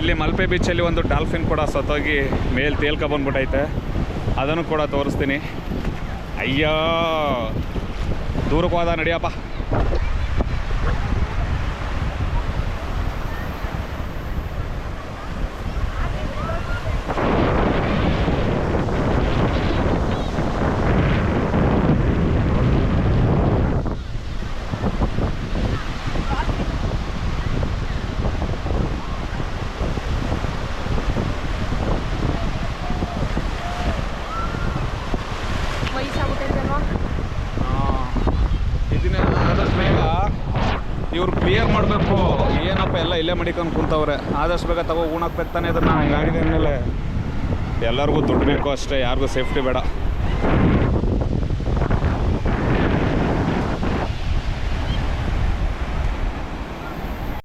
ಇಲ್ಲಿ ಮಲ್ಪೆ ಬೀಚಲ್ಲಿ ಒಂದು ಡಾಲ್ಫಿನ್ ಕೂಡ ಸತ್ತೋಗಿ ಮೇಲೆ ತೇಲ್ಕೊಬಂದ್ಬಿಟ್ಟೈತೆ, ಅದನ್ನು ಕೂಡ ತೋರಿಸ್ತೀನಿ. ಅಯ್ಯೋ ದೂರಕ್ಕೆ ಹೋದ ನಡಿಯಪ್ಪ. ಇದನ್ನೇ ಆದಷ್ಟು ಬೇಗ ಇವ್ರು ಕ್ಲಿಯರ್ ಮಾಡಬೇಕು. ಏನಪ್ಪ ಎಲ್ಲ ಇಲ್ಲೇ ಮಡಿಕೊಂಡು ಕುಂತವ್ರೆ, ಆದಷ್ಟು ಬೇಗ ತಗೋ ಉಣಕ್ಕೆ ಬೆಕ್ತಾನೆ ಇದನ್ನು ಗಾಡಿ ಮೇಲೆ. ಎಲ್ಲರಿಗೂ ದುಡ್ಡು ಬೇಕು ಅಷ್ಟೇ, ಯಾರಿಗೂ ಸೇಫ್ಟಿ ಬೇಡ.